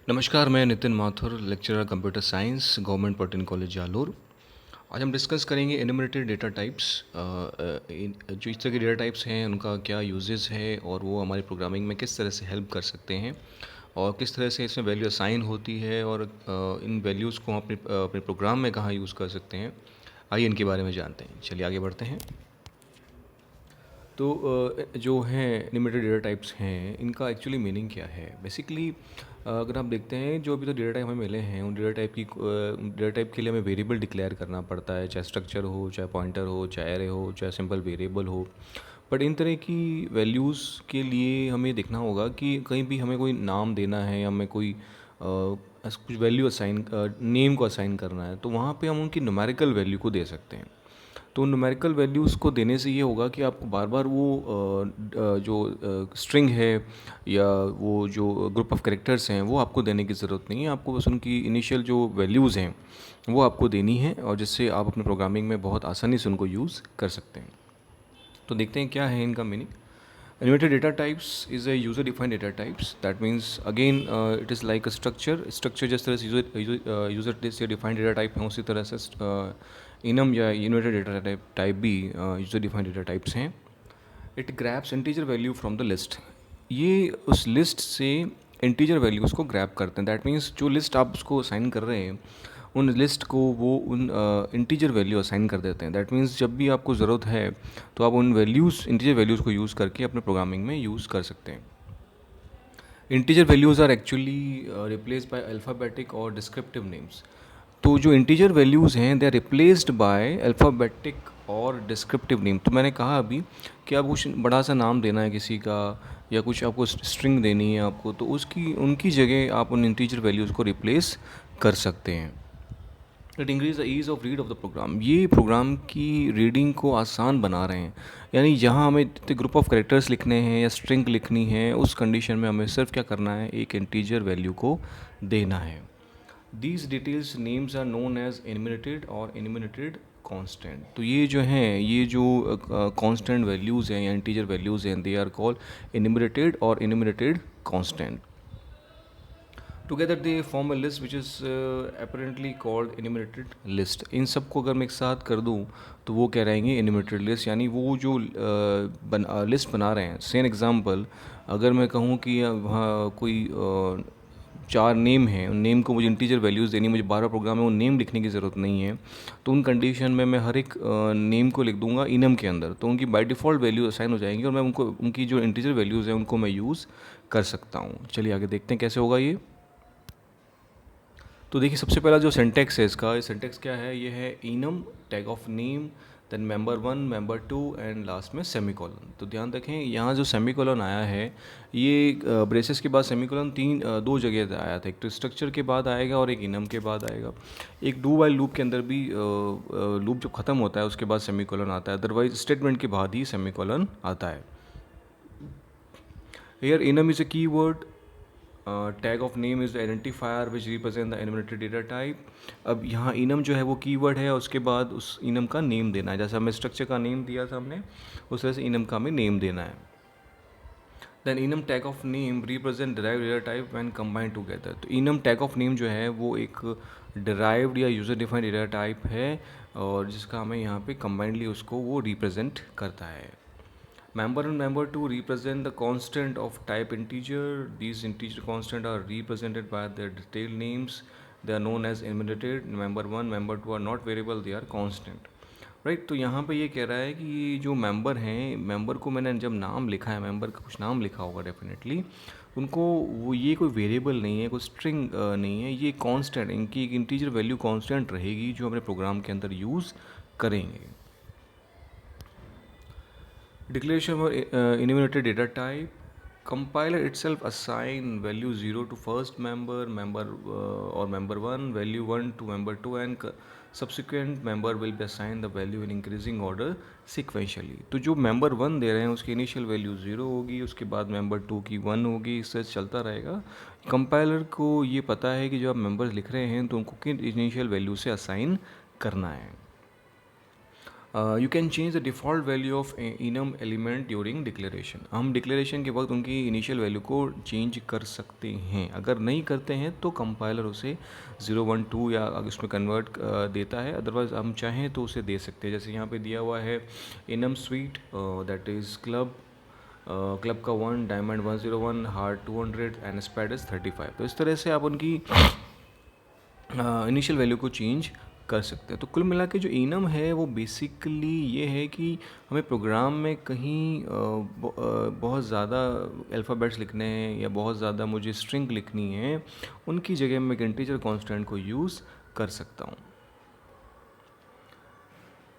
नमस्कार, मैं Nitin Mathur, lecturer computer science, government polytechnic college Jalore. आज हम डिस्कस करेंगे एनुमरेटेड डेटा टाइप्स। जो इस तरह के डेटा टाइप्स हैं उनका क्या यूजेस है और वो हमारी प्रोग्रामिंग में किस तरह से हेल्प कर सकते हैं और किस तरह से इसमें वैल्यू असाइन होती है और इन वैल्यूज़ को हम अपने प्रोग्राम में कहाँ यूज़ कर सकते हैं। आइए इनके बारे में जानते हैं। चलिए आगे बढ़ते हैं। तो जो हैं एनिमेटेड डेटा टाइप्स हैं, इनका एक्चुअली मीनिंग क्या है? बेसिकली अगर आप देखते हैं, जो अभी तो डेटा टाइप हमें मिले हैं, उन डेटा टाइप के लिए हमें वेरिएबल डिक्लेयर करना पड़ता है, चाहे स्ट्रक्चर हो, चाहे पॉइंटर हो, चाहे एरे हो, चाहे सिंपल वेरिएबल हो। बट इन तरह की वैल्यूज़ के लिए हमें देखना होगा कि कहीं भी हमें कोई नाम देना है या हमें कोई कुछ वैल्यू असाइन नेम को असाइन करना है, तो वहाँ पे हम उनकी न्यूमेरिकल वैल्यू को दे सकते हैं। तो न्यूमेरिकल वैल्यूज़ को देने से ये होगा कि आपको बार बार वो जो स्ट्रिंग है या वो जो ग्रुप ऑफ कैरेक्टर्स हैं वो आपको देने की ज़रूरत नहीं है। आपको बस उनकी इनिशियल जो वैल्यूज़ हैं वो आपको देनी है और जिससे आप अपने प्रोग्रामिंग में बहुत आसानी से उनको यूज़ कर सकते हैं। तो देखते हैं क्या है इनका meaning. Enumerated data types is a user defined data types. That means again it is like a structure जिस तरह से user से defined data type है उसी तरह से enum या enumerated data type भी user defined data types हैं। It grabs integer value from the list. ये उस लिस्ट से इंटीजर वैल्यूज़ को ग्रैब करते हैं। दैट मीन्स जो लिस्ट आप उसको असाइन कर रहे हैं उन लिस्ट को वो उन इंटीजर वैल्यू असाइन कर देते हैं। दैट मीन्स जब भी आपको ज़रूरत है तो आप उन वैल्यूज़ इंटीजर वैल्यूज़ को यूज़ करके अपने प्रोग्रामिंग में यूज़ कर सकते हैं। Integer values are actually replace by alphabetic और डिस्क्रिप्टिव नेम्स। तो जो इंटीजर वैल्यूज़ हैं they are replaced by alphabetic और डिस्क्रिप्टिव नेम। तो मैंने कहा अभी कि आप कुछ बड़ा सा नाम देना है किसी का या कुछ आपको स्ट्रिंग देनी है आपको, तो उसकी उनकी जगह आप उन इंटीजर वैल्यूज़ को रिप्लेस कर सकते हैं। It increase the ease of read of the program. ये प्रोग्राम की रीडिंग को आसान बना रहे हैं। यानी जहाँ हमें ग्रुप ऑफ कैरेक्टर्स लिखने हैं या स्ट्रिंग लिखनी है, उस कंडीशन में हमें सिर्फ क्या करना है, एक इंटीजर वैल्यू को देना है। These details names are known as enumerated और एनिमिनेटेड कांस्टेंट। तो ये जो हैं, ये जो कांस्टेंट वैल्यूज़ हैं या इंटीजर वैल्यूज़ हैं, दे आर कॉल्ड एनिमिनेटेड और enumerated constant. Together they form a list which is apparently called enumerated list. इन सब को अगर मैं एक साथ कर दूँ तो वो कह रहेंगे एनिमिनेटेड लिस्ट, यानी वो जो लिस्ट बना रहे हैं। सेम एग्जांपल, अगर मैं कहूँ कि वहाँ कोई चार नेम हैं, उन नेम को मुझे इंटीजर वैल्यूज़ देनी, मुझे 12 प्रोग्राम में वो नेम लिखने की ज़रूरत नहीं है, तो उन कंडीशन में मैं हर एक नेम को लिख दूंगा इनम के अंदर, तो उनकी बाय डिफ़ॉल्ट वैल्यू असाइन हो जाएंगी और मैं उनको उनकी जो इंटीजर वैल्यूज़ हैं उनको मैं यूज़ कर सकता हूँ। चलिए आगे देखते हैं कैसे होगा ये। तो देखिए, सबसे पहला जो सिंटेक्स है इसका, ये सिंटेक्स क्या है, ये है enum tag of name, then member 1, member 2 and last में सेमीकोलन। तो ध्यान रखें, यहाँ जो सेमीकोलन आया है ये ब्रेसेस के बाद सेमीकोलन दो जगह आया था। एक तो स्ट्रक्चर के बाद आएगा और एक इनम के बाद आएगा। एक डू वाइल लूप के अंदर भी लूप जब ख़त्म होता है उसके बाद सेमीकोलन आता है, अदरवाइज स्टेटमेंट के बाद ही सेमीकोलन आता है। Here enum is a keyword. Tag of name is the identifier which represent the enumerated data type. अब यहाँ enum जो है वो कीवर्ड है, उसके बाद उस enum का नेम देना है। जैसे हमें स्ट्रक्चर का नेम दिया था हमने, उस तरह से enum का हमें नेम देना है। Then enum tag of name represent derived data type when combined together. तो enum tag of name जो है वो एक derived या user defined data type है और जिसका हमें यहाँ पे combinedly उसको वो represent करता है। Member and member 2 represent the constant of type integer. These integer constant are represented by their detailed names. They are known as enumerated. Member 1, member 2 are not variable, they are constant. Right तो यहाँ पे ये कह रहा है कि जो member हैं, मेंबर को मैंने जब नाम लिखा है, मेंबर का कुछ नाम लिखा होगा डेफिनेटली, उनको वो ये कोई वेरिएबल नहीं है, कोई स्ट्रिंग नहीं है, ये कांस्टेंट, इनकी एक इंटीजर वैल्यू कांस्टेंट रहेगी जो अपने प्रोग्राम के अंदर यूज़ करेंगे। Declaration of enumerated data type. Compiler itself assign value 0 to first member or member 1, value 1 to member 2 and subsequent member will be assigned the value in increasing order sequentially. तो जो member 1 दे रहे हैं उसकी initial value 0 होगी, उसके बाद member 2 की 1 होगी, इससे चलता रहेगा। कंपाइलर को ये पता है कि जो आप मेंबर्स लिख रहे हैं तो उनको किन इनिशियल वैल्यू से असाइन करना है। You can change the default value of enum element during declaration. हम डिक्लेरेशन के वक्त उनकी इनिशियल वैल्यू को चेंज कर सकते हैं। अगर नहीं करते हैं तो कंपाइलर उसे 012 या उसमें कन्वर्ट देता है, अदरवाइज हम चाहें तो उसे दे सकते हैं। जैसे यहाँ पे दिया हुआ है enum sweet, that is club, club का 1, डायमंड 101, हार्ट 200 एंड स्पैड इज़ 35। तो इस तरह से आप उनकी इनिशियल वैल्यू को चेंज कर सकते हैं। तो कुल मिला के जो इनम है वो बेसिकली ये है कि हमें प्रोग्राम में कहीं बहुत ज़्यादा अल्फ़ाबेट्स लिखने हैं या बहुत ज़्यादा मुझे स्ट्रिंग लिखनी है, उनकी जगह मैं एक इंटीजर कांस्टेंट को यूज़ कर सकता हूँ।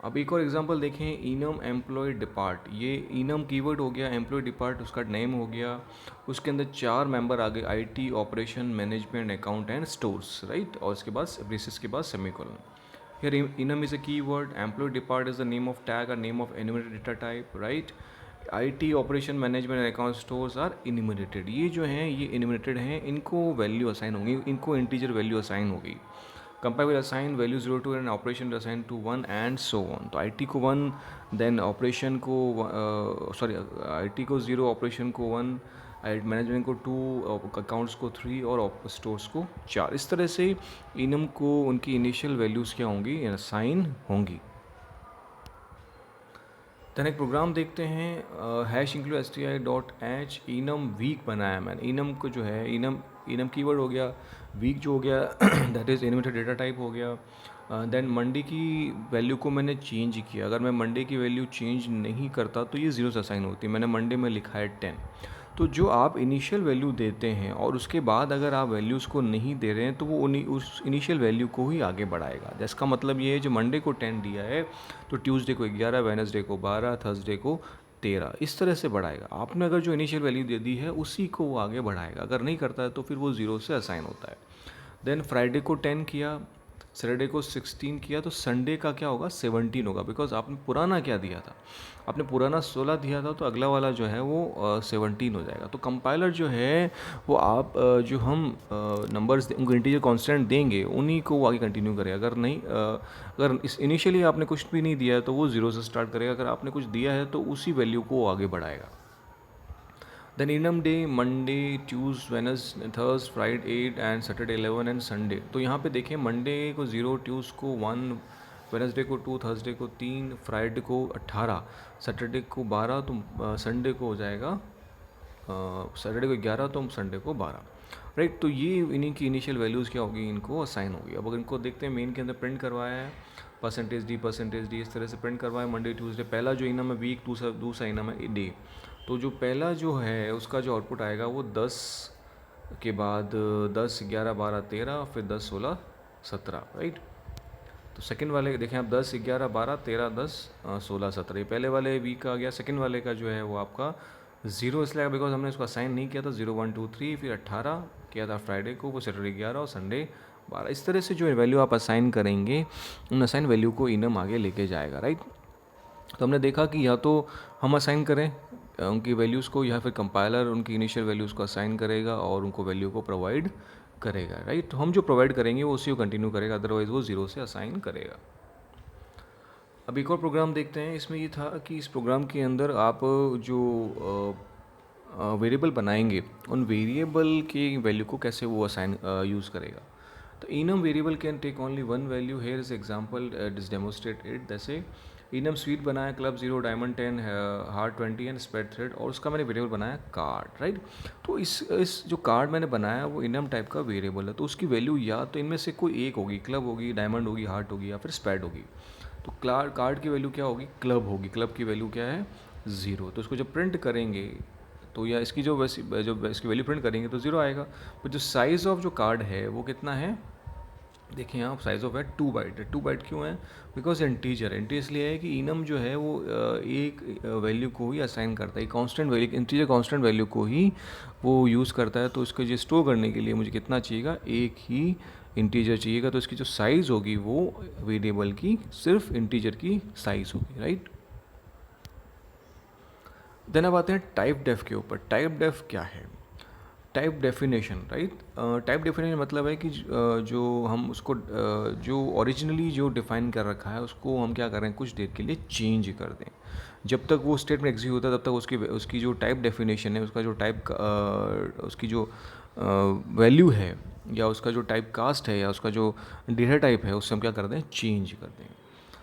अब एक और एग्जांपल देखें, इनम एम्प्लॉय डिपार्ट। ये इनम कीवर्ड हो गया, एम्प्लॉय डिपार्ट उसका नेम हो गया, उसके अंदर 4 मेंबर आ गए, IT, operation, management, account and stores, right. और उसके बाद ब्रेसेस के बाद semicolon. Here enum is a keyword, employee depart is the name of tag or name of enumerated data type, right? IT, operation, management and account stores are enumerated। ये जो हैं ये enumerated हैं, इनको वैल्यू असाइन होंगी, इनको integer value assign होगी। Compiler will assign value 0 to and operation will assign to 1 and so on. तो IT को 1, देन ऑपरेशन को सॉरी IT को 0, ऑपरेशन को 1, मैनेजमेंट को 2, अकाउंट्स को 3 और स्टोर्स को 4। इस तरह से इनम को उनकी इनिशियल वैल्यूज़ क्या होंगी, असाइन होंगी। देन एक प्रोग्राम देखते हैं, hash include str.h, enum week बनाया मैंने। इनम को जो है इनम कीवर्ड हो गया, वीक जो हो गया that is animated data type हो गया। देन मंडे की वैल्यू को मैंने चेंज किया। अगर मैं मंडे की वैल्यू चेंज नहीं करता तो ये 0 से असाइन होती। मैंने मंडे में लिखा है 10। तो जो आप इनिशियल वैल्यू देते हैं और उसके बाद अगर आप वैल्यूज़ को नहीं दे रहे हैं तो वो उस इनिशियल वैल्यू को ही आगे बढ़ाएगा। जिसका मतलब ये है, जो मंडे को 10 दिया है तो ट्यूसडे को 11, वेडनेसडे को 12, थर्सडे को 13, इस तरह से बढ़ाएगा। आपने अगर जो इनिशियल वैल्यू दे दी है उसी को वो आगे बढ़ाएगा। अगर नहीं करता है तो फिर वो 0 से असाइन होता है। देन फ्राइडे को 10 किया, सैटरडे को 16 किया, तो संडे का क्या होगा, 17 होगा। बिकॉज आपने पुराना क्या दिया था, आपने पुराना 16 दिया था, तो अगला वाला जो है वो 17 हो जाएगा। तो कंपाइलर जो है वो आप जो हम नंबर्स उनको इंटीजर कांस्टेंट देंगे उन्हीं को वो आगे कंटिन्यू करेगा। अगर नहीं अगर इस इनिशियली आपने कुछ भी नहीं दिया है तो वो 0 से स्टार्ट करेगा। अगर आपने कुछ दिया है तो उसी वैल्यू को वो आगे बढ़ाएगा। Then enum day, Monday, Tues, Wednes, Thurs, Friday 8 and Saturday 11 and Sunday. तो यहाँ पे देखें, मंडे को 0, ट्यूज को 1, वेनसडे को 2, थर्सडे को 3, फ्राइडे को 18, सैटरडे को 12, तो संडे को हो जाएगा सैटरडे को 11, तो संडे को 12, राइट। तो ये इन्हीं की इनिशियल वैल्यूज़ क्या होगी, इनको असाइन होगी। अब अगर इनको देखते हैं, मेन के अंदर प्रिंट करवाया है परसेंटेज डी, इस तरह से प्रिंट करवाया मंडे ट्यूसडे। पहला जो इनम है वीक, दूसरा इनम है डे। तो जो पहला जो है उसका जो आउटपुट आएगा वो 10 के बाद 10, 11, 12, 13, फिर 10, 16, 17, राइट। तो सेकंड वाले देखें आप, 10, 11, 12, 13, 10, 16, 17, ये पहले वाले वीक का आ गया। सेकंड वाले का जो है वो आपका 0 इसलिए बिकॉज हमने उसको असाइन नहीं किया था। 0, 1, 2, 3, फिर 18 किया था फ्राइडे को, वो सैटरडे 11 और संडे 12। इस तरह से जो वैल्यू आप असाइन करेंगे उन असाइन वैल्यू को इनम आगे लेके जाएगा, राइट। तो हमने देखा कि या तो हम असाइन करें उनकी वैल्यूज़ को, या फिर कंपाइलर उनकी इनिशियल वैल्यूज़ को असाइन करेगा और उनको वैल्यू को प्रोवाइड करेगा, राइट। तो हम जो प्रोवाइड करेंगे वो उसी को कंटिन्यू करेगा, अदरवाइज़ वो 0 से असाइन करेगा। अब एक और प्रोग्राम देखते हैं। इसमें ये था कि इस प्रोग्राम के अंदर आप जो वेरिएबल बनाएंगे उन वेरिएबल की वैल्यू को कैसे वो असाइन यूज़ करेगा। तो enum variable can take only one value. Here is example this demonstrate it. जैसे इनम स्वीट बनाया, club 0, diamond 10, heart 20 and spade thread, और उसका मैंने वेरिएबल बनाया कार्ड, राइट। तो इस जो कार्ड मैंने बनाया वो इनम टाइप का वेरिएबल है। तो उसकी वैल्यू या तो इनमें से कोई एक होगी, क्लब होगी, डायमंड होगी, हार्ट होगी, या फिर स्पेड होगी। तो कार्ड की वैल्यू क्या होगी, क्लब होगी। क्लब की वैल्यू क्या है, 0। तो इसको जब प्रिंट करेंगे तो या इसकी जो इसकी वैल्यू प्रिंट करेंगे तो 0 आएगा। पर जो साइज़ ऑफ जो कार्ड है वो कितना है, देखिए आप, साइज़ ऑफ है 2 बाइट है। 2 बाइट क्यों है, बिकॉज इंटीजर है। इंटीजर इसलिए है कि इनम जो है वो एक वैल्यू को ही असाइन करता है, constant value, integer constant value को ही वो यूज़ करता है। तो इसको जो स्टोर करने के लिए मुझे कितना चाहिएगा, एक ही इंटीजर चाहिएगा। तो इसकी जो साइज़ होगी वो वेरिएबल की सिर्फ इंटीजर की साइज़ होगी, राइट। देन अब आते हैं टाइप डेफ के ऊपर। टाइप डेफ क्या है, type definition, right. Type definition मतलब है कि जो हम उसको जो ओरिजिनली जो डिफाइन कर रखा है उसको हम क्या करें, कुछ देर के लिए चेंज कर दें। जब तक वो स्टेटमेंट एग्जीक्यूट होता है तब तक उसकी उसकी जो टाइप डेफिनेशन है, उसका जो टाइप उसकी जो वैल्यू है, या उसका जो टाइप कास्ट है, या उसका जो डेटा टाइप है, उससे हम क्या कर दें, चेंज कर दें।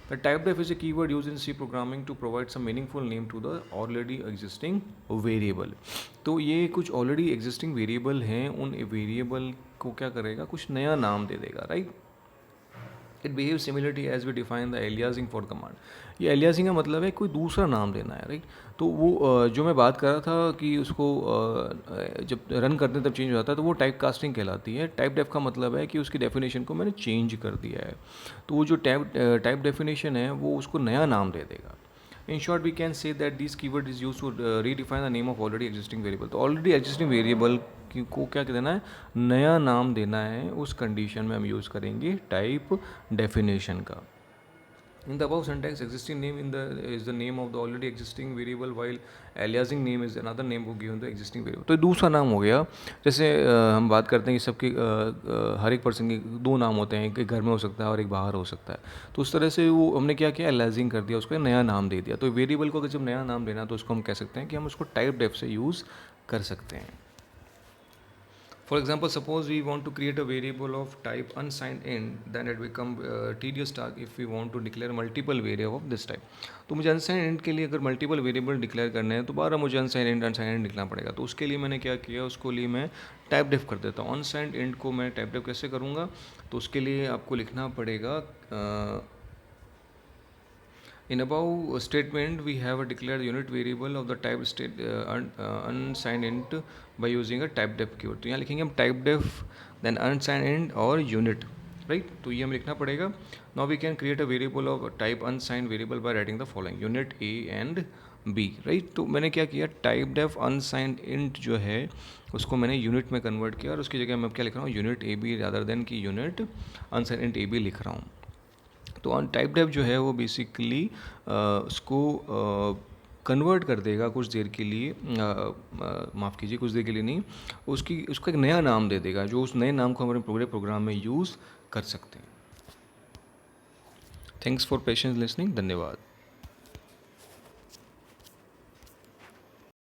The type def is a keyword used in C programming to provide some meaningful name to the already existing variable. तो ये कुछ already existing variable हैं, उन variable को क्या करेगा, कुछ नया नाम दे देगा, right. It behave similarly as we define the aliasing for command. ये एलियासिंग का मतलब है कोई दूसरा नाम देना है, राइट। तो वो जो मैं बात कर रहा था कि उसको जब रन करते हैं तब चेंज हो जाता है, तो वो टाइप कास्टिंग कहलाती है। टाइप डेफ का मतलब है कि उसकी डेफिनेशन को मैंने चेंज कर दिया है, तो वो जो टाइप डेफिनेशन है वो उसको नया नाम दे देगा। In short, we can say that this keyword is used to redefine the name of already existing variable. तो already existing variable को क्या देना है, नया नाम देना है। उस कंडीशन में हम यूज़ करेंगे टाइप डेफिनेशन का। In the above syntax, existing name is the name of the already existing variable, while aliasing name is another name given the existing variable. तो दूसरा नाम हो गया। जैसे हम बात करते हैं कि सबके हर एक पर्सन के दो नाम होते हैं, एक घर में हो सकता है और एक बाहर हो सकता है। तो उस तरह से वो हमने क्या किया, aliasing कर दिया, उसको नया नाम दे दिया। तो वेरिएबल को अगर जब नया नाम देना तो उसको हम कह सकते हैं कि हम उसको टाइप डेफ से यूज़ कर सकते हैं। For example, suppose we want to create a variable of type unsigned int, then it become tedious task if we want to declare multiple variable of this type. तो मुझे unsigned int के लिए अगर multiple variable declare करने हैं तो बारह मुझे unsigned int लिखना पड़ेगा। तो उसके लिए मैंने क्या किया, उसको लिए मैं टाइप डेफ कर देता हूँ। unsigned int को मैं टाइप डेफ कैसे करूँगा, तो उसके लिए आपको लिखना पड़ेगा in above statement we have a declared unit variable of the type state unsigned int by using a type def keyword. तो यहाँ लिखेंगे हम type def then unsigned int और unit, right। तो ये हमें लिखना पड़ेगा। now we can create a variable of type unsigned variable by writing the following unit a and b, right। तो मैंने क्या किया, type def unsigned int जो है उसको मैंने unit में कन्वर्ट किया और उसकी जगह मैं क्या लिख रहा हूँ, unit a b rather than कि unit unsigned int a b लिख रहा हूँ। तो ऑन टाइप डेफ जो है वो बेसिकली उसको कन्वर्ट कर देगा कुछ देर के लिए, माफ़ कीजिए कुछ देर के लिए नहीं, उसका एक नया नाम दे देगा, जो उस नए नाम को हमारे पूरे प्रोग्राम में यूज़ कर सकते हैं। थैंक्स फॉर पेशेंस लिसनिंग, धन्यवाद।